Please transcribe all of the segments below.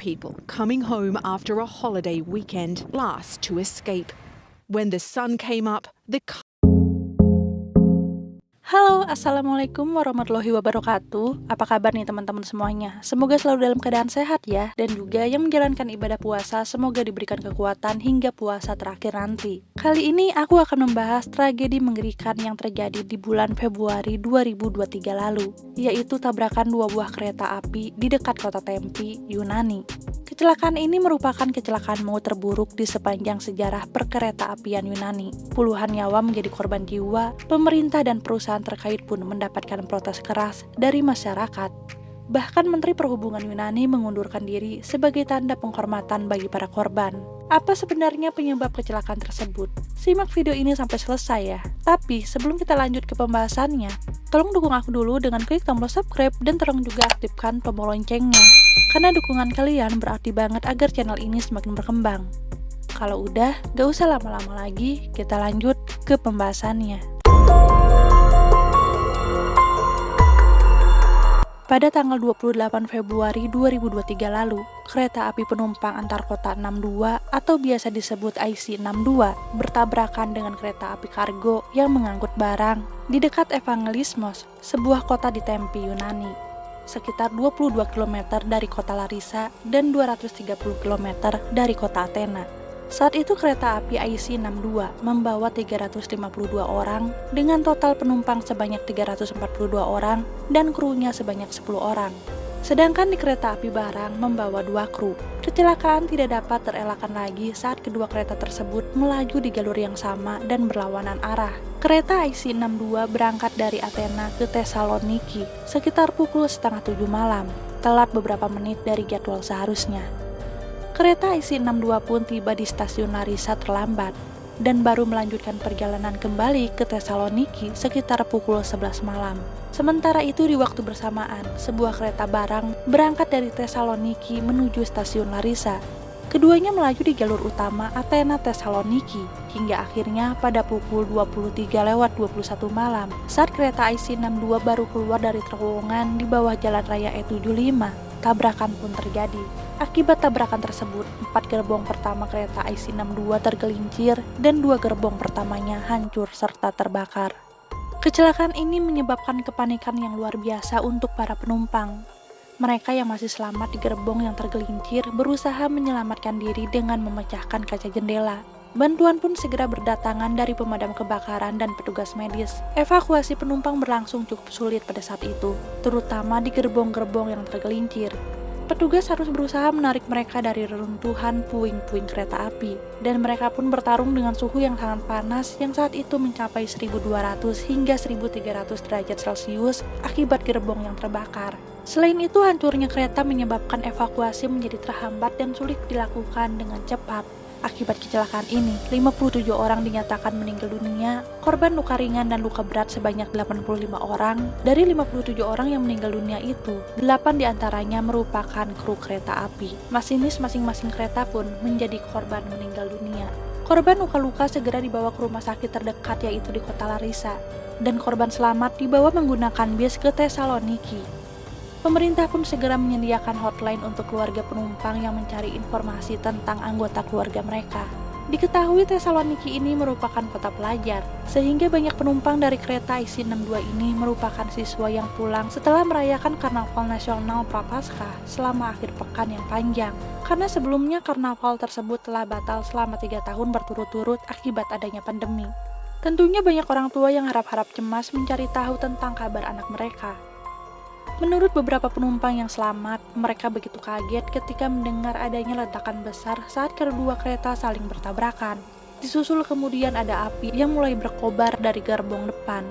people coming home after a holiday weekend last to escape. When the sun came up, the Halo, Assalamualaikum warahmatullahi wabarakatuh. Apa kabar nih teman-teman semuanya? Semoga selalu dalam keadaan sehat ya. Dan juga yang menjalankan ibadah puasa, semoga diberikan kekuatan hingga puasa terakhir nanti. Kali ini aku akan membahas tragedi mengerikan yang terjadi di bulan Februari 2023 lalu, yaitu tabrakan dua buah kereta api di dekat kota Tempi, Yunani. Kecelakaan ini merupakan kecelakaan maut terburuk di sepanjang sejarah perkereta apian Yunani. Puluhan nyawa menjadi korban jiwa, pemerintah dan perusahaan terkait pun mendapatkan protes keras dari masyarakat. Bahkan Menteri Perhubungan Yunani mengundurkan diri sebagai tanda penghormatan bagi para korban. Apa sebenarnya penyebab kecelakaan tersebut? Simak video ini sampai selesai ya. Tapi sebelum kita lanjut ke pembahasannya, tolong dukung aku dulu dengan klik tombol subscribe dan tolong juga aktifkan tombol loncengnya. Karena dukungan kalian berarti banget agar channel ini semakin berkembang. Kalau udah, gak usah lama-lama lagi, kita lanjut ke pembahasannya. Pada tanggal 28 Februari 2023 lalu, kereta api penumpang antar kota 62 atau biasa disebut IC62 bertabrakan dengan kereta api kargo yang mengangkut barang di dekat Evangelismos, sebuah kota di Tempi, Yunani, sekitar 22 km dari kota Larissa dan 230 km dari kota Athena. Saat itu kereta api IC62 membawa 352 orang dengan total penumpang sebanyak 342 orang dan krunya sebanyak 10 orang. Sedangkan di kereta api barang membawa 2 kru. Kecelakaan tidak dapat terelakkan lagi saat kedua kereta tersebut melaju di jalur yang sama dan berlawanan arah. Kereta IC62 berangkat dari Athena ke Thessaloniki sekitar pukul 6:30 malam, telat beberapa menit dari jadwal seharusnya. Kereta IC62 pun tiba di stasiun Larissa terlambat dan baru melanjutkan perjalanan kembali ke Thessaloniki sekitar pukul 11 malam. Sementara itu di waktu bersamaan, sebuah kereta barang berangkat dari Thessaloniki menuju stasiun Larissa. Keduanya melaju di jalur utama Athena Thessaloniki hingga akhirnya pada pukul 23:21 malam saat kereta IC62 baru keluar dari terowongan di bawah jalan raya E75, tabrakan pun terjadi. Akibat tabrakan tersebut, 4 gerbong pertama kereta IC62 tergelincir dan 2 gerbong pertamanya hancur serta terbakar. Kecelakaan ini menyebabkan kepanikan yang luar biasa untuk para penumpang. Mereka yang masih selamat di gerbong yang tergelincir berusaha menyelamatkan diri dengan memecahkan kaca jendela. Bantuan pun segera berdatangan dari pemadam kebakaran dan petugas medis. Evakuasi penumpang berlangsung cukup sulit pada saat itu, terutama di gerbong-gerbong yang tergelincir. Petugas harus berusaha menarik mereka dari reruntuhan puing-puing kereta api, dan mereka pun bertarung dengan suhu yang sangat panas yang saat itu mencapai 1200 hingga 1300 derajat Celcius akibat gerbong yang terbakar. Selain itu, hancurnya kereta menyebabkan evakuasi menjadi terhambat dan sulit dilakukan dengan cepat. Akibat kecelakaan ini, 57 orang dinyatakan meninggal dunia, korban luka ringan dan luka berat sebanyak 85 orang. Dari 57 orang yang meninggal dunia itu, 8 diantaranya merupakan kru kereta api. Masinis masing-masing kereta pun menjadi korban meninggal dunia. Korban luka-luka segera dibawa ke rumah sakit terdekat yaitu di kota Larissa, dan korban selamat dibawa menggunakan bis ke Thessaloniki. Pemerintah pun segera menyediakan hotline untuk keluarga penumpang yang mencari informasi tentang anggota keluarga mereka. Diketahui Thessaloniki ini merupakan kota pelajar, sehingga banyak penumpang dari kereta IC62 ini merupakan siswa yang pulang setelah merayakan Karnaval Nasional Prapaskah selama akhir pekan yang panjang. Karena sebelumnya karnaval tersebut telah batal selama 3 tahun berturut-turut akibat adanya pandemi. Tentunya banyak orang tua yang harap-harap cemas mencari tahu tentang kabar anak mereka. Menurut beberapa penumpang yang selamat, mereka begitu kaget ketika mendengar adanya ledakan besar saat kedua kereta saling bertabrakan. Disusul kemudian ada api yang mulai berkobar dari gerbong depan.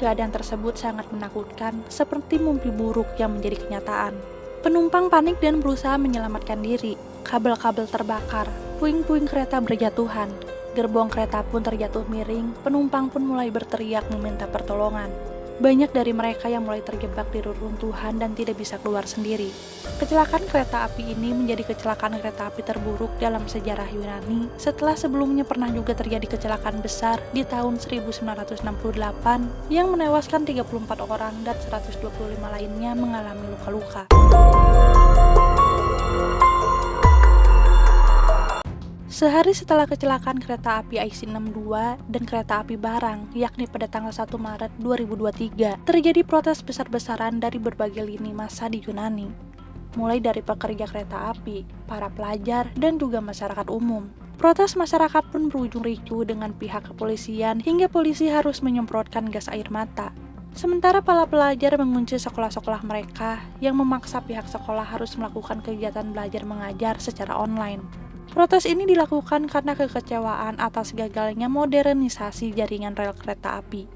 Keadaan tersebut sangat menakutkan, seperti mimpi buruk yang menjadi kenyataan. Penumpang panik dan berusaha menyelamatkan diri. Kabel-kabel terbakar, puing-puing kereta berjatuhan, gerbong kereta pun terjatuh miring, penumpang pun mulai berteriak meminta pertolongan. Banyak dari mereka yang mulai terjebak di reruntuhan dan tidak bisa keluar sendiri. Kecelakaan kereta api ini menjadi kecelakaan kereta api terburuk dalam sejarah Yunani setelah sebelumnya pernah juga terjadi kecelakaan besar di tahun 1968 yang menewaskan 34 orang dan 125 lainnya mengalami luka-luka. Sehari setelah kecelakaan kereta api IC62 dan kereta api barang, yakni pada tanggal 1 Maret 2023, terjadi protes besar-besaran dari berbagai lini massa di Yunani. Mulai dari pekerja kereta api, para pelajar, dan juga masyarakat umum. Protes masyarakat pun berujung ricuh dengan pihak kepolisian hingga polisi harus menyemprotkan gas air mata. Sementara para pelajar mengunci sekolah-sekolah mereka yang memaksa pihak sekolah harus melakukan kegiatan belajar mengajar secara online. Protes ini dilakukan karena kekecewaan atas gagalnya modernisasi jaringan rel kereta api.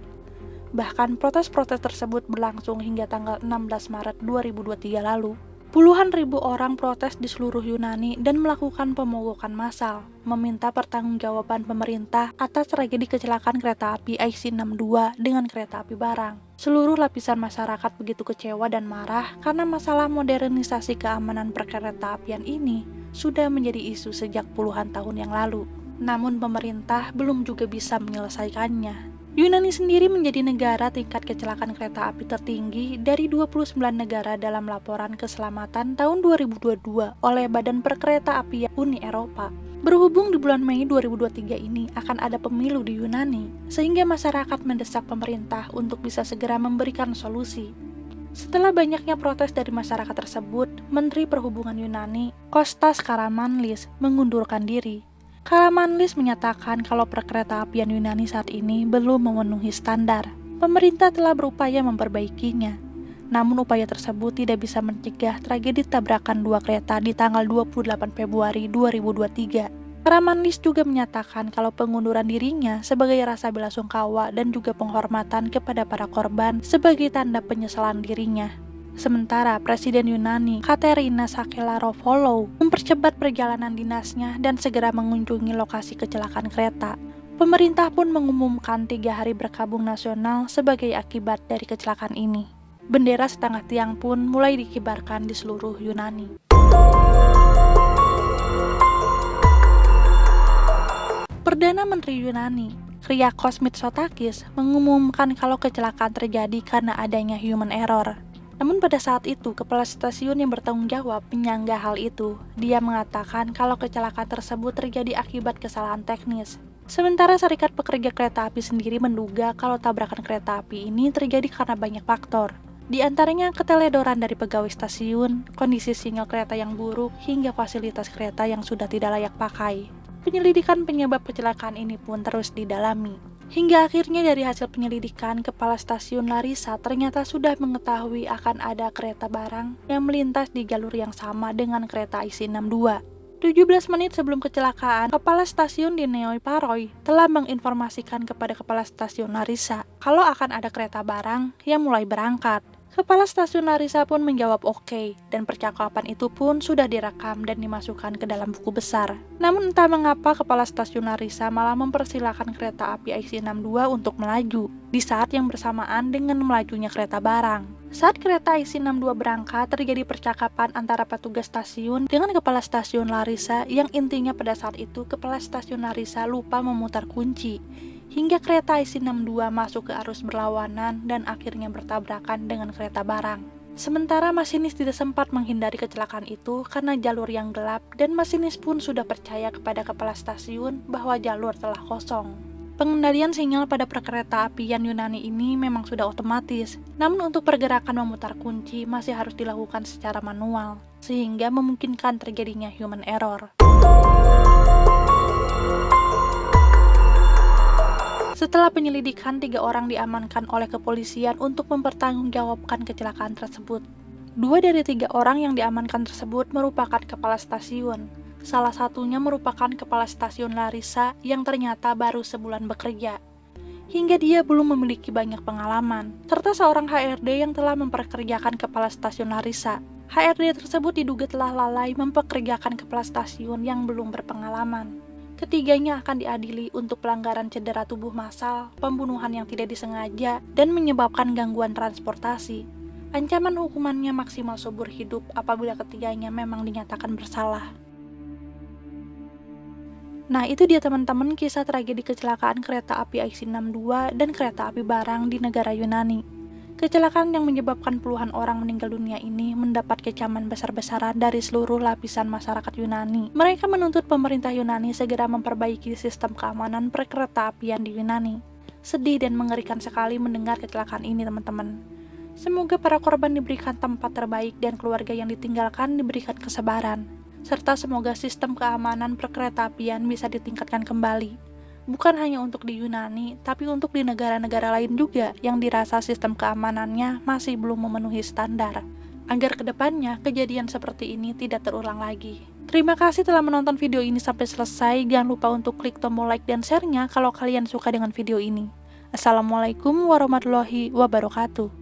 Bahkan protes-protes tersebut berlangsung hingga tanggal 16 Maret 2023 lalu. Puluhan ribu orang protes di seluruh Yunani dan melakukan pemogokan massal, meminta pertanggungjawaban pemerintah atas tragedi kecelakaan kereta api IC62 dengan kereta api barang. Seluruh lapisan masyarakat begitu kecewa dan marah karena masalah modernisasi keamanan perkereta apian ini sudah menjadi isu sejak puluhan tahun yang lalu. Namun pemerintah belum juga bisa menyelesaikannya. Yunani sendiri menjadi negara tingkat kecelakaan kereta api tertinggi dari 29 negara dalam laporan keselamatan tahun 2022 oleh Badan Perkereta-apian Uni Eropa. Berhubung di bulan Mei 2023 ini akan ada pemilu di Yunani, sehingga masyarakat mendesak pemerintah untuk bisa segera memberikan solusi. Setelah banyaknya protes dari masyarakat tersebut, Menteri Perhubungan Yunani, Kostas Karamanlis, mengundurkan diri. Karamanlis menyatakan kalau perkereta-apian Yunani saat ini belum memenuhi standar. Pemerintah telah berupaya memperbaikinya. Namun upaya tersebut tidak bisa mencegah tragedi tabrakan dua kereta di tanggal 28 Februari 2023. Karamanlis juga menyatakan kalau pengunduran dirinya sebagai rasa belasungkawa dan juga penghormatan kepada para korban sebagai tanda penyesalan dirinya. Sementara Presiden Yunani, Katerina Sakellaropoulou, mempercepat perjalanan dinasnya dan segera mengunjungi lokasi kecelakaan kereta. Pemerintah pun mengumumkan 3 hari berkabung nasional sebagai akibat dari kecelakaan ini. Bendera setengah tiang pun mulai dikibarkan di seluruh Yunani. Perdana Menteri Yunani, Kyriakos Mitsotakis, mengumumkan kalau kecelakaan terjadi karena adanya human error. Namun pada saat itu, kepala stasiun yang bertanggung jawab menyanggah hal itu. Dia mengatakan kalau kecelakaan tersebut terjadi akibat kesalahan teknis. Sementara Serikat Pekerja Kereta Api sendiri menduga kalau tabrakan kereta api ini terjadi karena banyak faktor. Di antaranya keteledoran dari pegawai stasiun, kondisi sinyal kereta yang buruk, hingga fasilitas kereta yang sudah tidak layak pakai. Penyelidikan penyebab kecelakaan ini pun terus didalami. Hingga akhirnya dari hasil penyelidikan, Kepala Stasiun Larissa ternyata sudah mengetahui akan ada kereta barang yang melintas di jalur yang sama dengan kereta IC62. 17 menit sebelum kecelakaan, Kepala Stasiun di Neoi Paroi telah menginformasikan kepada Kepala Stasiun Larissa kalau akan ada kereta barang yang mulai berangkat. Kepala Stasiun Larissa pun menjawab oke, dan percakapan itu pun sudah direkam dan dimasukkan ke dalam buku besar. Namun entah mengapa Kepala Stasiun Larissa malah mempersilahkan kereta api IC62 untuk melaju, di saat yang bersamaan dengan melajunya kereta barang. Saat kereta IC62 berangkat, terjadi percakapan antara petugas stasiun dengan Kepala Stasiun Larissa yang intinya pada saat itu Kepala Stasiun Larissa lupa memutar kunci. Hingga kereta IC62 masuk ke arus berlawanan dan akhirnya bertabrakan dengan kereta barang. Sementara masinis tidak sempat menghindari kecelakaan itu karena jalur yang gelap dan masinis pun sudah percaya kepada kepala stasiun bahwa jalur telah kosong. Pengendalian sinyal pada perkereta-apian Yunani ini memang sudah otomatis, namun untuk pergerakan memutar kunci masih harus dilakukan secara manual, sehingga memungkinkan terjadinya human error. Setelah penyelidikan, 3 orang diamankan oleh kepolisian untuk mempertanggungjawabkan kecelakaan tersebut. 2 dari 3 orang yang diamankan tersebut merupakan kepala stasiun. Salah satunya merupakan kepala stasiun Larissa yang ternyata baru sebulan bekerja. Hingga dia belum memiliki banyak pengalaman, serta seorang HRD yang telah memperkerjakan kepala stasiun Larissa. HRD tersebut diduga telah lalai mempekerjakan kepala stasiun yang belum berpengalaman. Ketiganya akan diadili untuk pelanggaran cedera tubuh massal, pembunuhan yang tidak disengaja, dan menyebabkan gangguan transportasi. Ancaman hukumannya maksimal seumur hidup apabila ketiganya memang dinyatakan bersalah. Nah, itu dia teman-teman kisah tragedi kecelakaan kereta api IC62 dan kereta api barang di negara Yunani. Kecelakaan yang menyebabkan puluhan orang meninggal dunia ini mendapat kecaman besar-besaran dari seluruh lapisan masyarakat Yunani. Mereka menuntut pemerintah Yunani segera memperbaiki sistem keamanan perkereta-apian di Yunani. Sedih dan mengerikan sekali mendengar kecelakaan ini, teman-teman. Semoga para korban diberikan tempat terbaik dan keluarga yang ditinggalkan diberikan kesabaran. Serta semoga sistem keamanan perkereta-apian bisa ditingkatkan kembali. Bukan hanya untuk di Yunani, tapi untuk di negara-negara lain juga yang dirasa sistem keamanannya masih belum memenuhi standar. Agar kedepannya kejadian seperti ini tidak terulang lagi. Terima kasih telah menonton video ini sampai selesai. Jangan lupa untuk klik tombol like dan share-nya kalau kalian suka dengan video ini. Assalamualaikum warahmatullahi wabarakatuh.